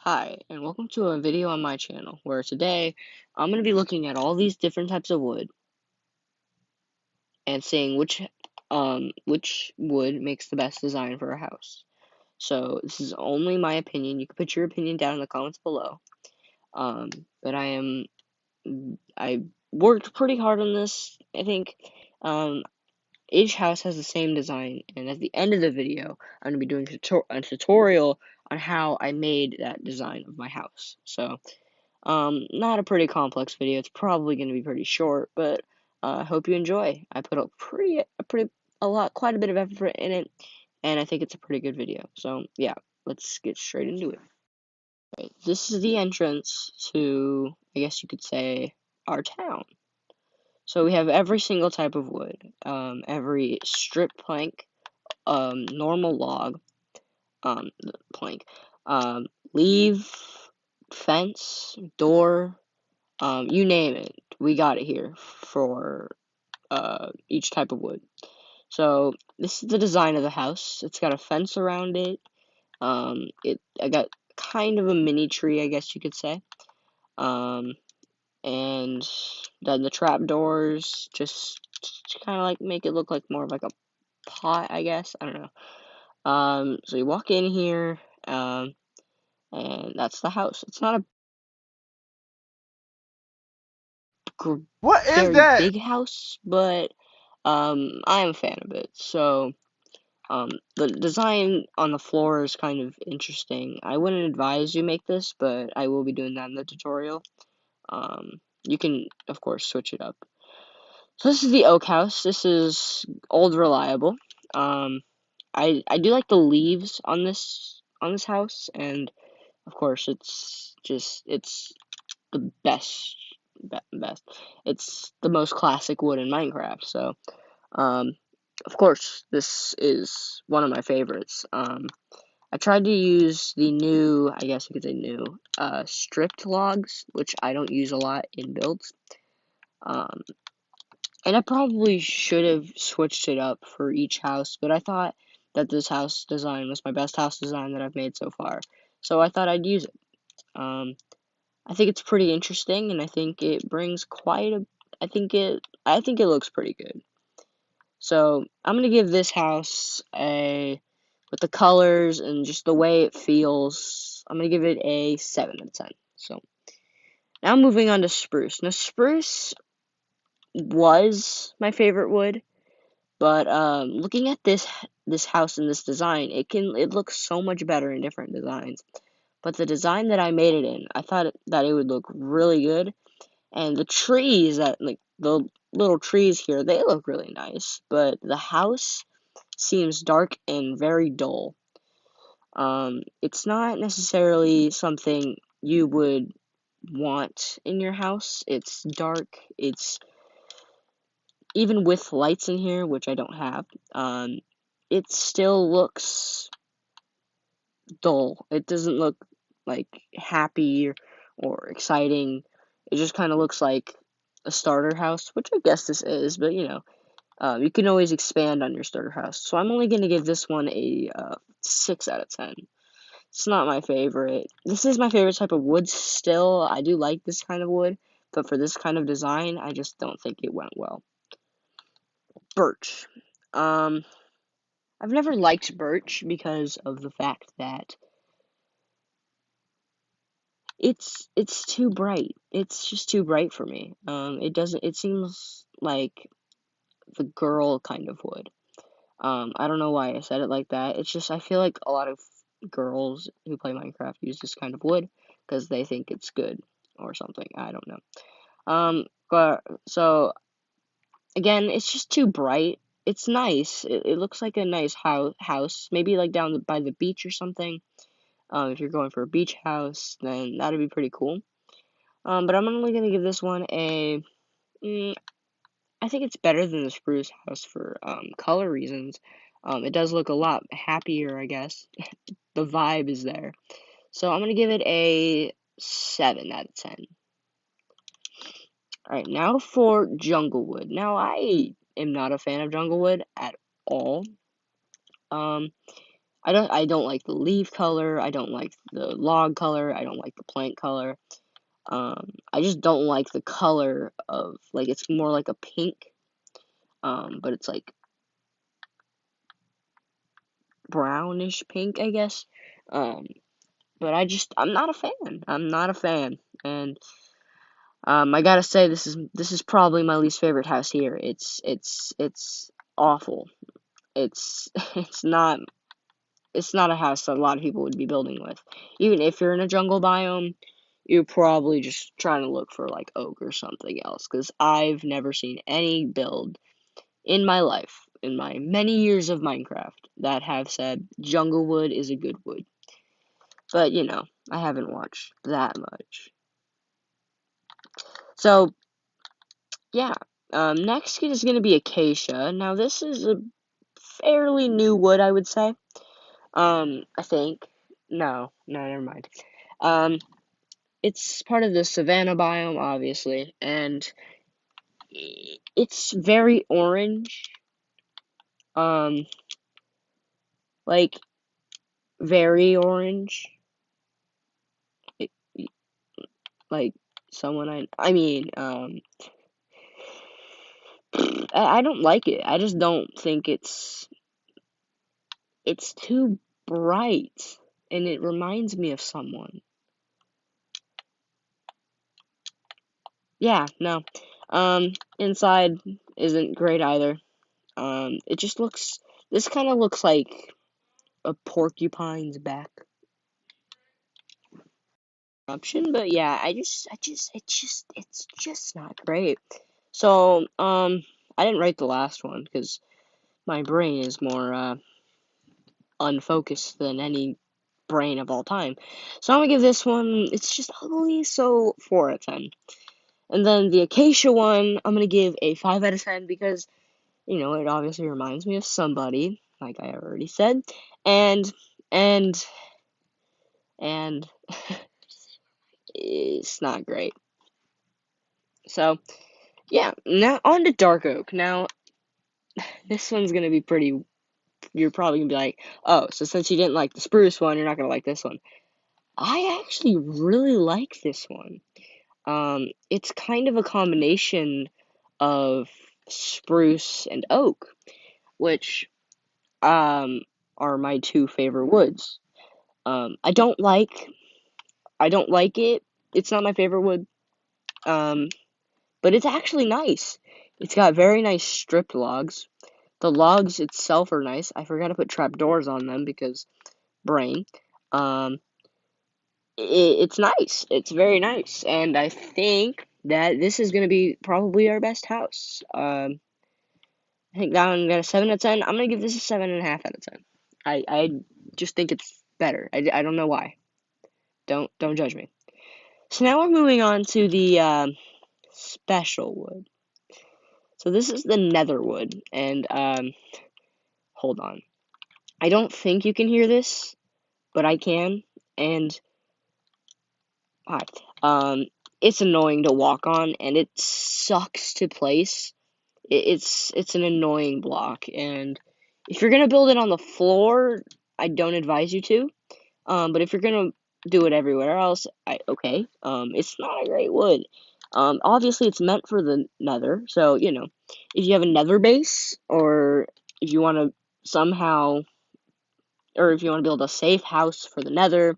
Hi, and welcome to a video on my channel, where today I'm going to be looking at all these different types of wood and seeing which wood makes the best design for a house. So this is only my opinion. You can put your opinion down in the comments below. But I worked pretty hard on this. I think each house has the same design, and at the end of the video, I'm going to be doing a tutorial on how I made that design of my house. So not a pretty complex video. It's probably going to be pretty short, but I hope you enjoy. I put quite a bit of effort in it, and I think it's a pretty good video. So yeah, let's get straight into it. Okay, this is the entrance to, I guess you could say, our town. So we have every single type of wood, every strip plank, normal log, plank, leave, fence, door, you name it, we got it here for each type of wood. So this is the design of the house. It's got a fence around it. I got kind of a mini tree, I guess you could say. And then the trap doors just kind of like make it look like more of like a pot, I guess. I don't know. So you walk in here, and that's the house. It's not a What is very that? big house, but I am a fan of it. So the design on the floor is kind of interesting. I wouldn't advise you make this, but I will be doing that in the tutorial. You can of course switch it up. So this is the oak house. This is old reliable. Um, I do like the leaves on this house, and of course it's the best. It's the most classic wood in Minecraft. So um, of course, this is one of my favorites. I tried to use the new, I guess you could say new, stripped logs, which I don't use a lot in builds. Um, and I probably should have switched it up for each house, but I thought that this house design was my best house design that I've made so far. So I thought I'd use it. I think it's pretty interesting, and I think it brings quite a, I think it looks pretty good. So I'm gonna give this house with the colors and just the way it feels, I'm gonna give it a 7 out of 10. So now moving on to spruce. Now spruce was my favorite wood, but looking at this house and this design, it looks so much better in different designs. But the design that I made it in, I thought that it would look really good, and the trees that like the little trees here, they look really nice, but the house seems dark and very dull. It's not necessarily something you would want in your house. It's dark. It's even with lights in here, which I don't have. It still looks dull. It doesn't look like happy or exciting. It just kind of looks like a starter house, which I guess this is, but you know, you can always expand on your starter house. So I'm only going to give this one a 6 out of 10. It's not my favorite. This is my favorite type of wood still. I do like this kind of wood, but for this kind of design, I just don't think it went well. Birch. Um, I've never liked birch because of the fact that it's too bright. It's just too bright for me. It seems like the girl kind of wood. I don't know why I said it like that. It's just I feel like a lot of girls who play Minecraft use this kind of wood because they think it's good or something. I don't know. But so again, it's just too bright. It's nice. It looks like a nice house, maybe like down by the beach or something. If you're going for a beach house, then that'd be pretty cool. But I'm only gonna give this one a. I think it's better than the spruce house for color reasons. It does look a lot happier, I guess. The vibe is there. So I'm gonna give it a 7 out of 10. Alright, now for Junglewood. Now I am not a fan of Junglewood at all. Um, I don't like the leaf color. I don't like the log color. I don't like the plant color. I just don't like the color of, like, it's more like a pink. But it's like brownish pink, I guess. Um, but I'm not a fan. I'm not a fan. And I gotta say, this is probably my least favorite house here. It's awful. It's it's not a house that a lot of people would be building with. Even if you're in a jungle biome, you're probably just trying to look for like oak or something else. Because I've never seen any build in my life, in my many years of Minecraft, that have said jungle wood is a good wood. But I haven't watched that much. So yeah, next is going to be Acacia. Now this is a fairly new wood, I would say. I think. No, no, never mind. Um, it's part of the savanna biome, obviously, and it's very orange. Um, like very orange. Like, like someone I mean, I don't like it. I just don't think it's too bright, and it reminds me of someone. Yeah, no. Inside isn't great either. It just looks. This kind of looks like a porcupine's back option, but yeah, it's just not great. So, I didn't write the last one because my brain is more unfocused than any brain of all time. So I'm gonna give this one. It's just ugly, so 4 out of 10. And then the Acacia one, I'm gonna give a 5 out of 10 because it obviously reminds me of somebody, like I already said, and and and it's not great. So yeah, now on to dark oak. Now this one's gonna be pretty. You're probably gonna be like, oh, so since you didn't like the spruce one, you're not gonna like this one. I actually really like this one. It's kind of a combination of spruce and oak, which are my two favorite woods. I don't like it. It's not my favorite wood. Um, but it's actually nice. It's got very nice stripped logs. The logs itself are nice. I forgot to put trapdoors on them because brain. Um, it's nice. It's very nice, and I think that this is gonna be probably our best house. I think that one got a 7 out of 10. I'm gonna give this a 7.5 out of 10. I just think it's better. I don't know why. Don't judge me. So now we're moving on to the special wood. So this is the Netherwood, and hold on. I don't think you can hear this, but I can, and hi. It's annoying to walk on, and it sucks to place. It's an annoying block, and if you're gonna build it on the floor, I don't advise you to. But if you're gonna do it everywhere else, okay. It's not a great wood. Obviously it's meant for the Nether, so if you have a Nether base, or if you want to somehow, or if you want to build a safe house for the Nether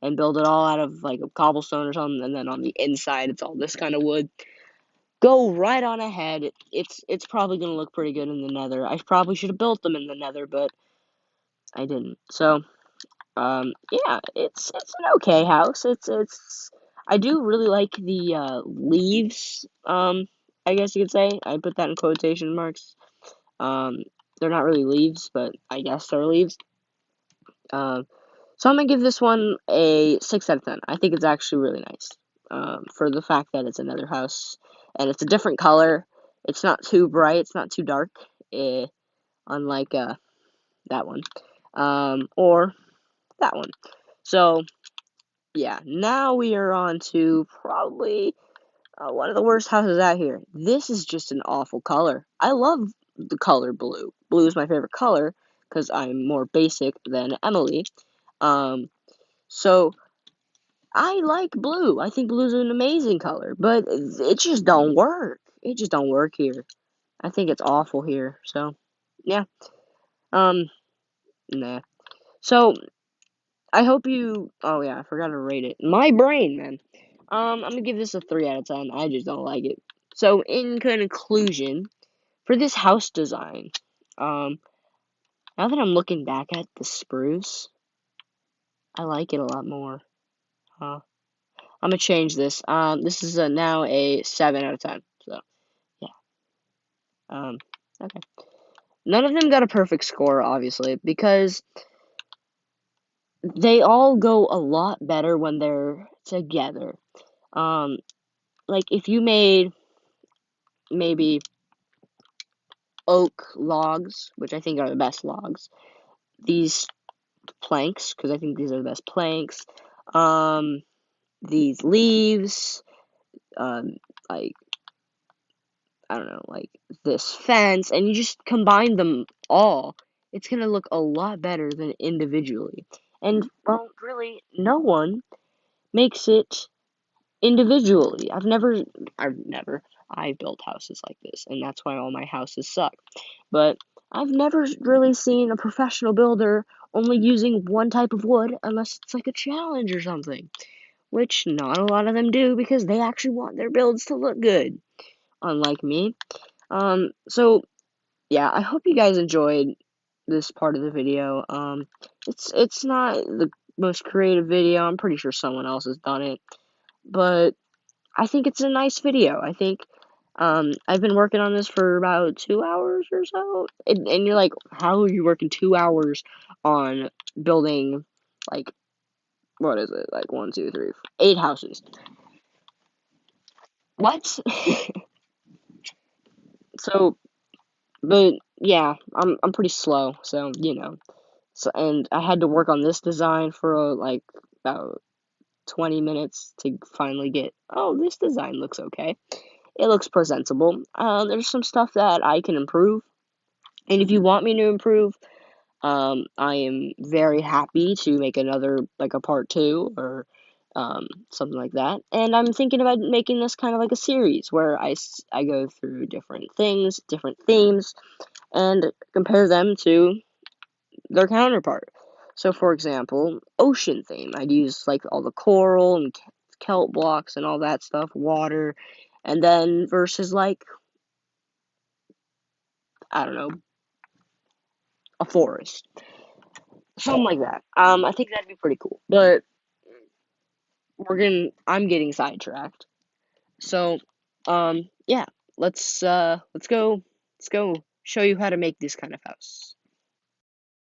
and build it all out of like a cobblestone or something, and then on the inside it's all this kind of wood. Go right on ahead. It's probably gonna look pretty good in the Nether. I probably should have built them in the Nether, but I didn't. So, yeah, it's an okay house. It's I do really like the leaves. I guess you could say. I put that in quotation marks. Um, they're not really leaves, but I guess they're leaves. So I'm gonna give this one a 6 out of 10. I think it's actually really nice. For the fact that it's another house and it's a different color. It's not too bright. It's not too dark. Unlike that one. Or that one. So yeah, now we are on to probably one of the worst houses out here. This is just an awful color. I love the color blue. Blue is my favorite color because I'm more basic than Emily. So I like blue. I think blue's an amazing color, but it just don't work. It just don't work here. I think it's awful here. So, yeah. Um, nah. So, I hope you. Oh yeah, I forgot to rate it. My brain, man. I'm gonna give this a 3 out of 10. I just don't like it. So, in conclusion, for this house design, um, now that I'm looking back at the spruce, I like it a lot more. Huh. I'm gonna change this. This is now a 7 out of 10. So, yeah. Okay. None of them got a perfect score, obviously, because they all go a lot better when they're together. Um, like if you made maybe oak logs, which I think are the best logs, these planks, because I think these are the best planks, um, these leaves, um, like, I don't know, like this fence, and you just combine them all, it's gonna look a lot better than individually. And, well, really, no one makes it individually. I've built houses like this, and that's why all my houses suck. But I've never really seen a professional builder only using one type of wood unless it's like a challenge or something, which not a lot of them do because they actually want their builds to look good, unlike me. So yeah, I hope you guys enjoyed this part of the video. It's not the most creative video. I'm pretty sure someone else has done it, but I think it's a nice video. I think I've been working on this for about 2 hours or so. And you're like, how are you working 2 hours on building, like, what is it? Like, one, two, three, 8 houses. What? So, but yeah, I'm pretty slow, so you know. So, and I had to work on this design for like about 20 minutes to finally get, oh, this design looks okay. It looks presentable. There's some stuff that I can improve. And if you want me to improve, I am very happy to make another, like a part two or something like that. And I'm thinking about making this kind of like a series where I go through different things, different themes, and compare them to their counterpart. So, for example, ocean theme. I'd use like all the coral and kelp blocks and all that stuff, water, and then versus like, I don't know, a forest. Something like that. I think that'd be pretty cool. But I'm getting sidetracked. So, yeah, let's go show you how to make this kind of house.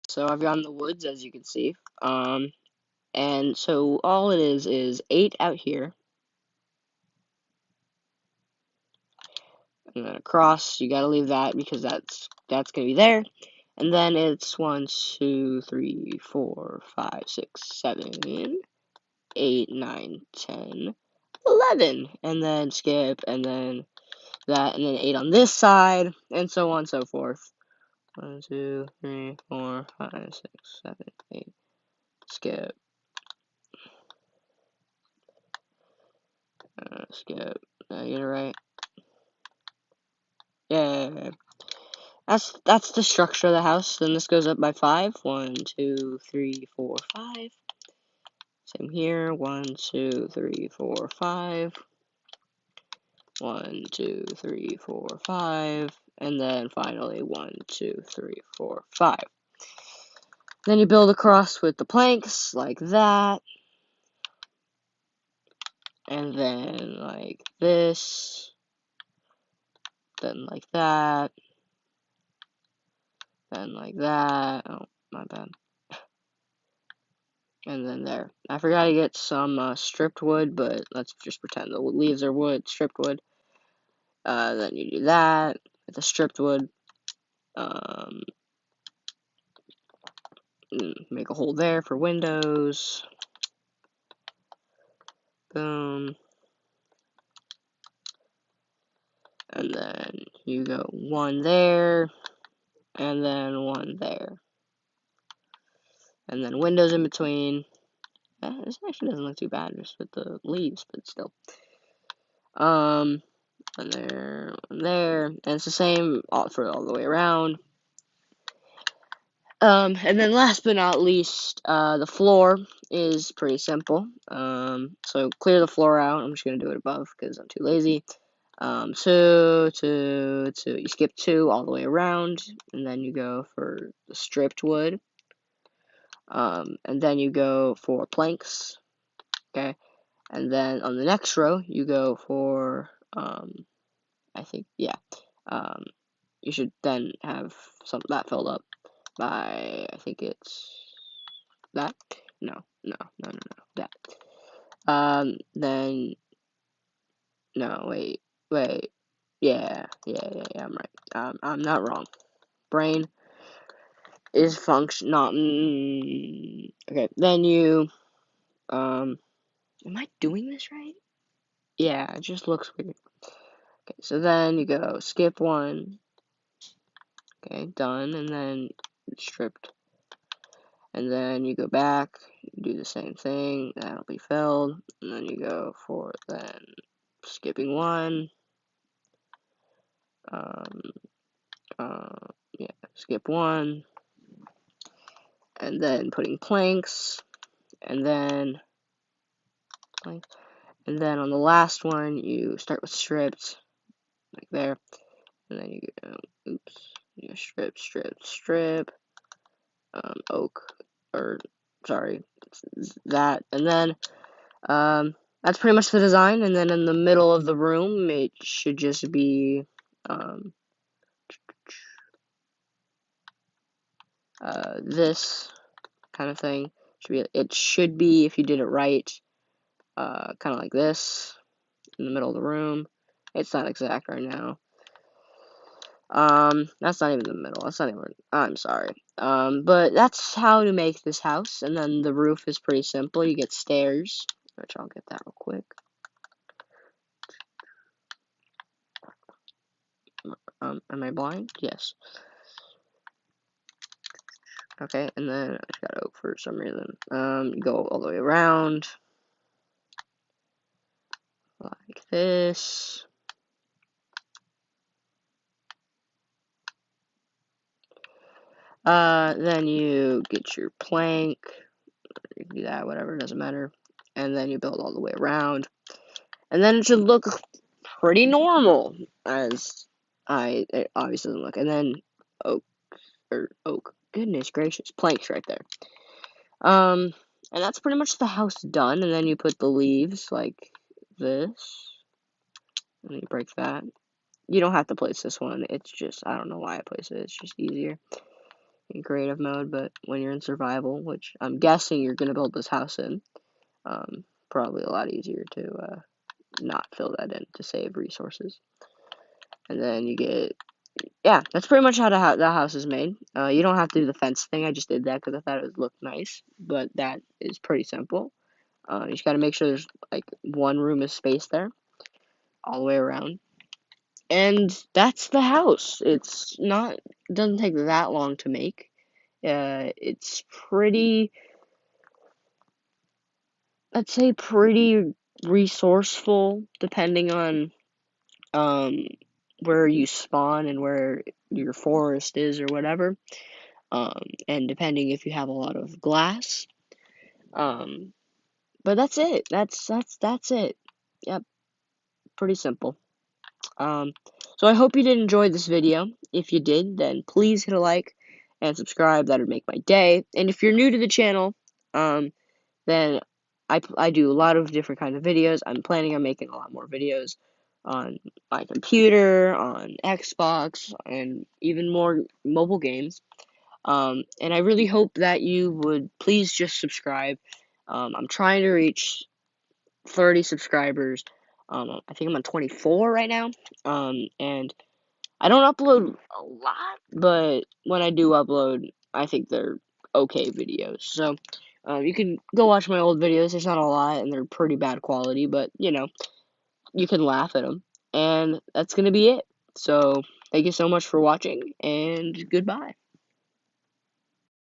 So I've gone in the woods, as you can see. And so all it is 8 out here, and then across, you gotta leave that because that's gonna be there. And then it's 1, 2, 3, 4, 5, 6, 7, 8, 9, 10, 11, and then skip, and then that, and then 8 on this side, and so on and so forth. 1, 2, 3, 4, 5, 6, 7, 8, skip, skip. Did I get it right? Yeah. That's the structure of the house. Then this goes up by 5. 1, 2, 3, 4, 5. Same here. 1, 2, 3, 4, 5. 1, 2, 3, 4, 5. And then finally 1, 2, 3, 4, 5. Then you build across with the planks like that. And then like this. Then like that. Then like that. Oh, my bad. And then there. I forgot to get some stripped wood, but let's just pretend the leaves are wood, stripped wood. Then you do that with the stripped wood. Um, make a hole there for windows. Boom. And then you go 1 there, and then 1 there. and then windows in between. This actually doesn't look too bad just with the leaves, but still. And there, and it's the same for all the way around. And then last but not least, the floor is pretty simple. So clear the floor out. I'm just gonna do it above because I'm too lazy. You skip 2 all the way around, and then you go for the stripped wood. And then you go for planks, okay? And then on the next row, you go for, I think, yeah, you should then have some that filled up by, I think it's that. No, that. Then no, wait, yeah, I'm right. I'm not wrong. Brain is function not. Okay, then you. Am I doing this right? Yeah, it just looks weird. Okay, so then you go skip 1. Okay, done, and then stripped. And then you go back, you do the same thing, that'll be filled, and then you go for then skipping 1. Yeah, skip 1, and then putting planks, and then planks, and then on the last one you start with stripped, like there, and then you go, you go strip, oak, or sorry, that, and then that's pretty much the design. And then in the middle of the room, it should just be this kind of thing. It should be, if you did it right, kind of like this in the middle of the room. It's not exact right now. That's not even the middle. That's not even. I'm sorry. But that's how to make this house. And then the roof is pretty simple. You get stairs, which I'll get that real quick. Am I blind? Yes. Okay, and then I just got oak for some reason. You go all the way around like this. Then you get your plank. You can do that, whatever, doesn't matter. And then you build all the way around. And then it should look pretty normal, as it obviously doesn't look. And then oak. Goodness gracious, planks right there. And that's pretty much the house done. And then you put the leaves like this. And then you break that. You don't have to place this one. It's just, I don't know why I place it. It's just easier in creative mode. But when you're in survival, which I'm guessing you're going to build this house in, probably a lot easier to not fill that in to save resources. And then you get, yeah, that's pretty much how the house is made. You don't have to do the fence thing. I just did that because I thought it would look nice. But that is pretty simple. You just got to make sure there's like one room is spaced there all the way around. And that's the house. It's not, doesn't take that long to make. It's pretty, I'd say pretty resourceful, depending on where you spawn and where your forest is or whatever. And depending if you have a lot of glass. But that's it. That's it. Yep, pretty simple. So I hope you did enjoy this video. If you did, then please hit a like and subscribe. That would make my day. And if you're new to the channel, then I do a lot of different kinds of videos. I'm planning on making a lot more videos on my computer, on Xbox, and even more mobile games. And I really hope that you would please just subscribe. I'm trying to reach 30 subscribers. I think I'm on 24 right now. And I don't upload a lot, but when I do upload, I think they're okay videos. So, you can go watch my old videos. There's not a lot, and they're pretty bad quality, but, you know, you can laugh at them. And that's going to be it. So, thank you so much for watching, and goodbye.